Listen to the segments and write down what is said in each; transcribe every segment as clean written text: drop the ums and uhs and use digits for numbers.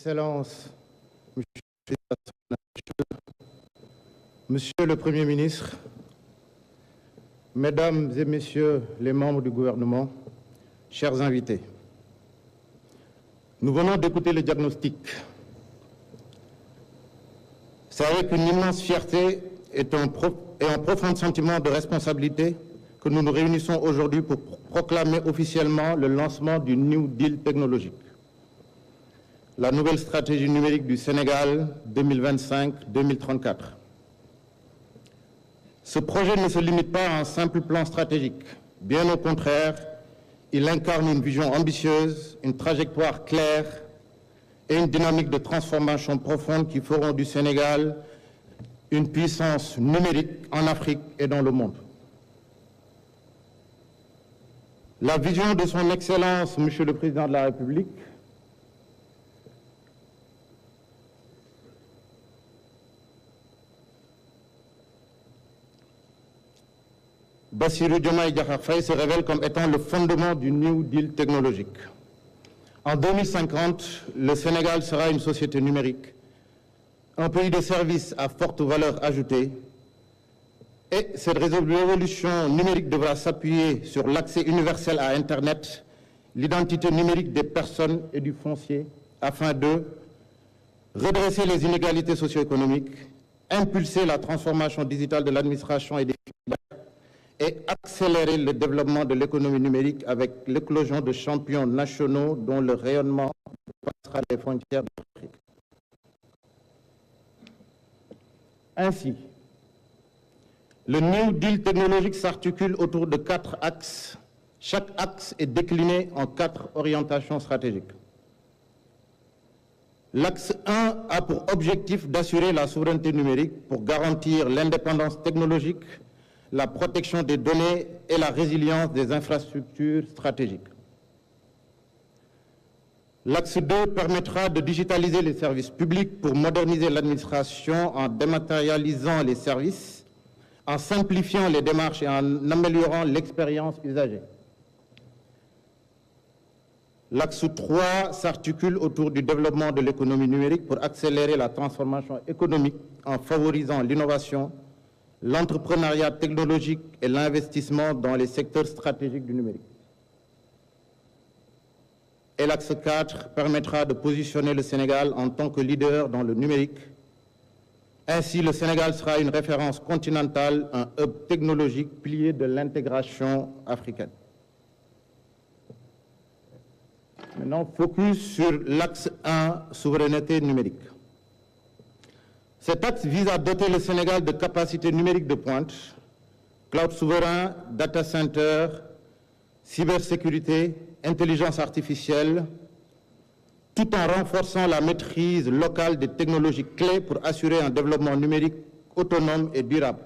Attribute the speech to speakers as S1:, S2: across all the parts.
S1: Excellences, Monsieur le Premier ministre, Mesdames et Messieurs les membres du gouvernement, chers invités, nous venons d'écouter le diagnostic. C'est avec une immense fierté et un profond sentiment de responsabilité que nous nous réunissons aujourd'hui pour proclamer officiellement le lancement du New Deal technologique, la nouvelle stratégie numérique du Sénégal 2025-2034. Ce projet ne se limite pas à un simple plan stratégique. Bien au contraire, il incarne une vision ambitieuse, une trajectoire claire et une dynamique de transformation profonde qui feront du Sénégal une puissance numérique en Afrique et dans le monde. La vision de son Excellence, Monsieur le Président de la République, Bassirou Diomaye Diakhar Faye se révèle comme étant le fondement du New Deal technologique. En 2050, le Sénégal sera une société numérique, un pays de services à forte valeur ajoutée, et cette révolution numérique devra s'appuyer sur l'accès universel à Internet, l'identité numérique des personnes et du foncier, afin de redresser les inégalités socio-économiques, impulser la transformation digitale de l'administration et des filières, et accélérer le développement de l'économie numérique avec l'éclosion de champions nationaux dont le rayonnement dépassera les frontières de l'Afrique. Ainsi, le New Deal technologique s'articule autour de 4 axes. Chaque axe est décliné en 4 orientations stratégiques. L'axe 1 a pour objectif d'assurer la souveraineté numérique pour garantir l'indépendance technologique, la protection des données et la résilience des infrastructures stratégiques. L'axe 2 permettra de digitaliser les services publics pour moderniser l'administration en dématérialisant les services, en simplifiant les démarches et en améliorant l'expérience usagée. L'axe 3 s'articule autour du développement de l'économie numérique pour accélérer la transformation économique en favorisant l'innovation, l'entrepreneuriat technologique et l'investissement dans les secteurs stratégiques du numérique. Et l'axe 4 permettra de positionner le Sénégal en tant que leader dans le numérique. Ainsi, le Sénégal sera une référence continentale, un hub technologique pilier de l'intégration africaine. Maintenant, focus sur l'axe 1, souveraineté numérique. Cet axe vise à doter le Sénégal de capacités numériques de pointe, cloud souverain, data center, cybersécurité, intelligence artificielle, tout en renforçant la maîtrise locale des technologies clés pour assurer un développement numérique autonome et durable.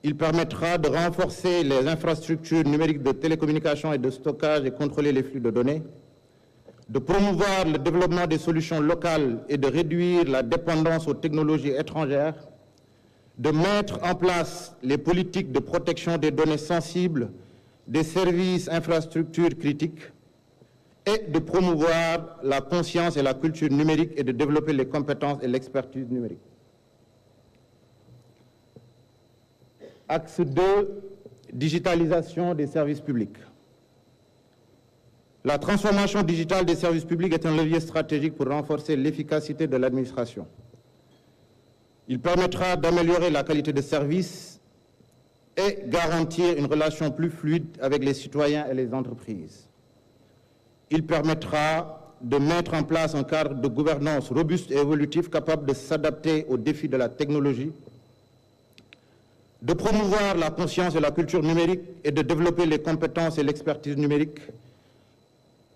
S1: Il permettra de renforcer les infrastructures numériques de télécommunications et de stockage et contrôler les flux de données, de promouvoir le développement des solutions locales et de réduire la dépendance aux technologies étrangères, de mettre en place les politiques de protection des données sensibles, des services infrastructures critiques, et de promouvoir la conscience et la culture numérique et de développer les compétences et l'expertise numérique. Axe 2, digitalisation des services publics. La transformation digitale des services publics est un levier stratégique pour renforcer l'efficacité de l'administration. Il permettra d'améliorer la qualité de service et garantir une relation plus fluide avec les citoyens et les entreprises. Il permettra de mettre en place un cadre de gouvernance robuste et évolutif capable de s'adapter aux défis de la technologie, de promouvoir la conscience et la culture numérique et de développer les compétences et l'expertise numérique,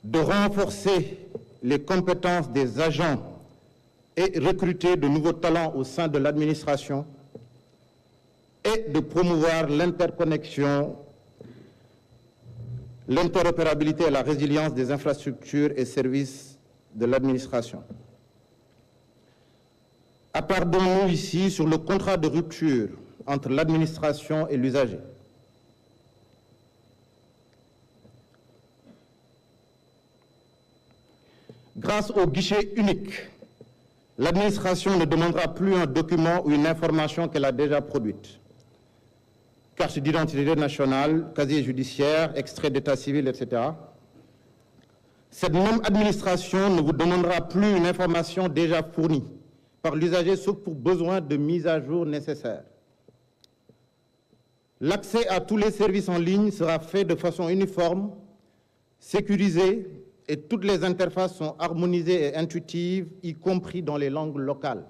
S1: de renforcer les compétences des agents et recruter de nouveaux talents au sein de l'administration et de promouvoir l'interconnexion, l'interopérabilité et la résilience des infrastructures et services de l'administration. Attardons-nous ici sur le contrat de rupture entre l'administration et l'usager. Grâce au guichet unique, l'administration ne demandera plus un document ou une information qu'elle a déjà produite. Carte d'identité nationale, casier judiciaire, extrait d'état civil, etc. Cette même administration ne vous demandera plus une information déjà fournie par l'usager, sauf pour besoin de mise à jour nécessaire. L'accès à tous les services en ligne sera fait de façon uniforme, sécurisée, et toutes les interfaces sont harmonisées et intuitives, y compris dans les langues locales.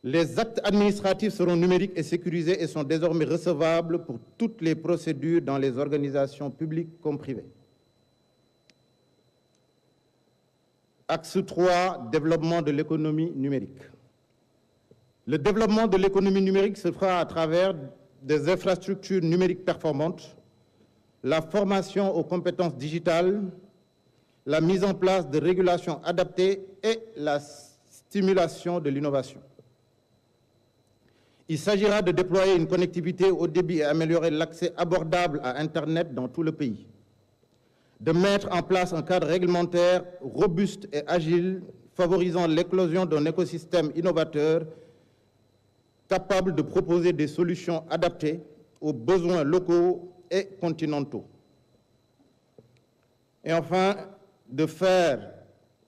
S1: Les actes administratifs seront numériques et sécurisés et sont désormais recevables pour toutes les procédures dans les organisations publiques comme privées. Axe 3, développement de l'économie numérique. Le développement de l'économie numérique se fera à travers des infrastructures numériques performantes, la formation aux compétences digitales, la mise en place de régulations adaptées et la stimulation de l'innovation. Il s'agira de déployer une connectivité haut débit et améliorer l'accès abordable à Internet dans tout le pays, de mettre en place un cadre réglementaire robuste et agile, favorisant l'éclosion d'un écosystème innovateur capable de proposer des solutions adaptées aux besoins locaux et continentaux. Et enfin, de faire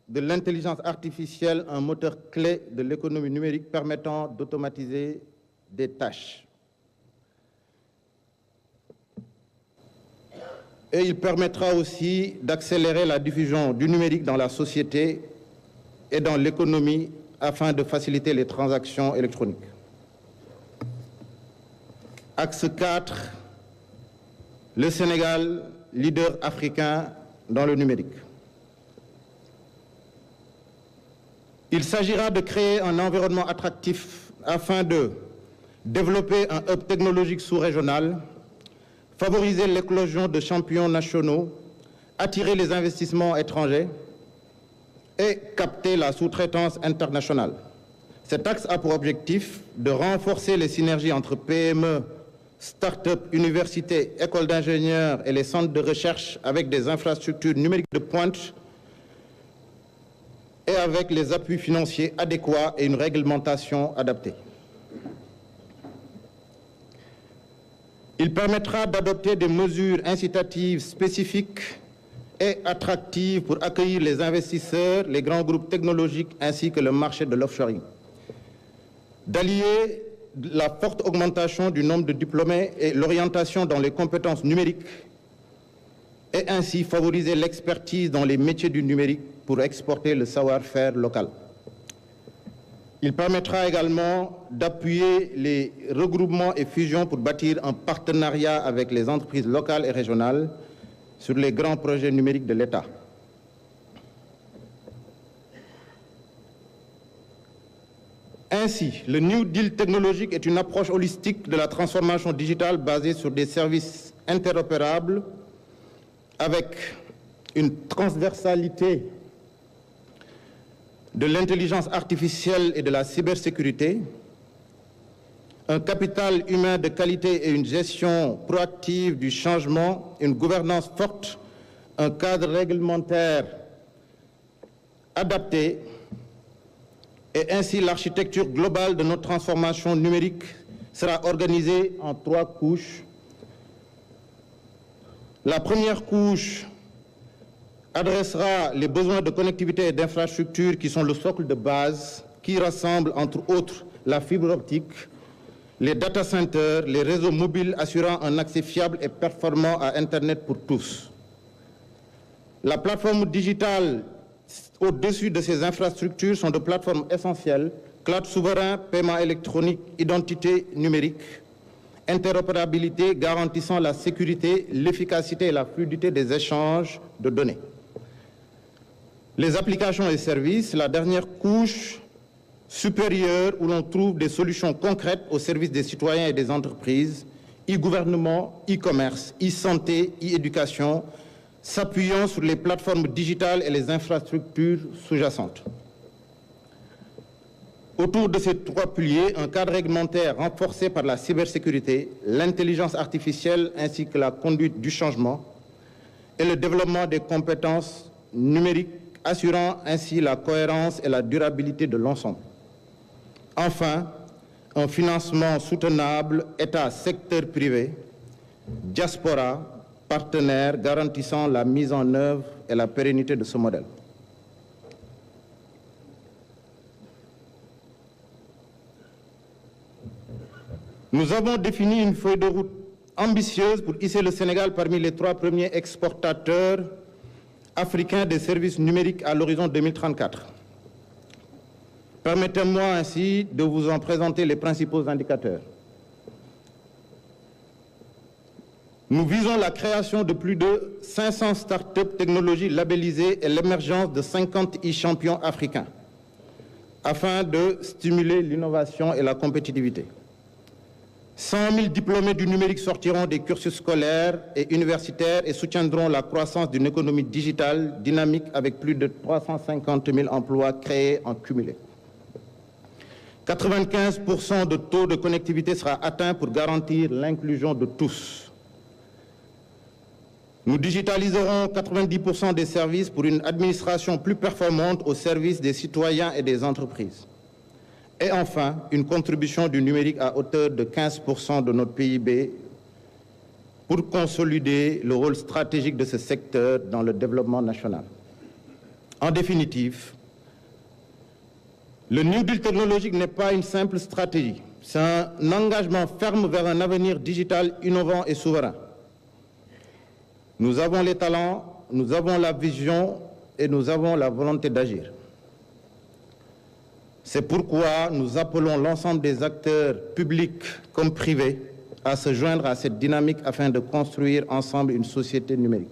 S1: de l'intelligence artificielle un moteur clé de l'économie numérique permettant d'automatiser des tâches. Et il permettra aussi d'accélérer la diffusion du numérique dans la société et dans l'économie afin de faciliter les transactions électroniques. Axe 4, le Sénégal, leader africain dans le numérique. Il s'agira de créer un environnement attractif afin de développer un hub technologique sous-régional, favoriser l'éclosion de champions nationaux, attirer les investissements étrangers et capter la sous-traitance internationale. Cet axe a pour objectif de renforcer les synergies entre PME, start-up, universités, écoles d'ingénieurs et les centres de recherche avec des infrastructures numériques de pointe et avec les appuis financiers adéquats et une réglementation adaptée. Il permettra d'adopter des mesures incitatives spécifiques et attractives pour accueillir les investisseurs, les grands groupes technologiques ainsi que le marché de l'offshoring. D'allier la forte augmentation du nombre de diplômés et l'orientation dans les compétences numériques et ainsi favoriser l'expertise dans les métiers du numérique pour exporter le savoir-faire local. Il permettra également d'appuyer les regroupements et fusions pour bâtir un partenariat avec les entreprises locales et régionales sur les grands projets numériques de l'État. Ainsi, le New Deal technologique est une approche holistique de la transformation digitale basée sur des services interopérables avec une transversalité de l'intelligence artificielle et de la cybersécurité, un capital humain de qualité et une gestion proactive du changement, une gouvernance forte, un cadre réglementaire adapté, et ainsi l'architecture globale de notre transformation numérique sera organisée en 3 couches. La première couche adressera les besoins de connectivité et d'infrastructures qui sont le socle de base, qui rassemble entre autres la fibre optique, les data centers, les réseaux mobiles assurant un accès fiable et performant à Internet pour tous. La plateforme digitale au-dessus de ces infrastructures sont de plateformes essentielles, cloud souverain, paiement électronique, identité numérique, interopérabilité garantissant la sécurité, l'efficacité et la fluidité des échanges de données. Les applications et services, la dernière couche supérieure où l'on trouve des solutions concrètes au service des citoyens et des entreprises, e-gouvernement, e-commerce, e-santé, e-éducation, s'appuyant sur les plateformes digitales et les infrastructures sous-jacentes. Autour de ces 3 piliers, un cadre réglementaire renforcé par la cybersécurité, l'intelligence artificielle ainsi que la conduite du changement et le développement des compétences numériques, assurant ainsi la cohérence et la durabilité de l'ensemble. Enfin, un financement soutenable, État, secteur privé, diaspora, partenaires, garantissant la mise en œuvre et la pérennité de ce modèle. Nous avons défini une feuille de route ambitieuse pour hisser le Sénégal parmi les 3 premiers exportateurs africains des services numériques à l'horizon 2034. Permettez-moi ainsi de vous en présenter les principaux indicateurs. Nous visons la création de plus de 500 start-up technologies labellisées et l'émergence de 50 e-champions africains afin de stimuler l'innovation et la compétitivité. 100 000 diplômés du numérique sortiront des cursus scolaires et universitaires et soutiendront la croissance d'une économie digitale dynamique avec plus de 350 000 emplois créés en cumulé. 95% de taux de connectivité sera atteint pour garantir l'inclusion de tous. Nous digitaliserons 90% des services pour une administration plus performante au service des citoyens et des entreprises. Et enfin, une contribution du numérique à hauteur de 15% de notre PIB pour consolider le rôle stratégique de ce secteur dans le développement national. En définitive, le New Deal technologique n'est pas une simple stratégie, c'est un engagement ferme vers un avenir digital innovant et souverain. Nous avons les talents, nous avons la vision et nous avons la volonté d'agir. C'est pourquoi nous appelons l'ensemble des acteurs publics comme privés à se joindre à cette dynamique afin de construire ensemble une société numérique.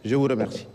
S1: Je vous remercie.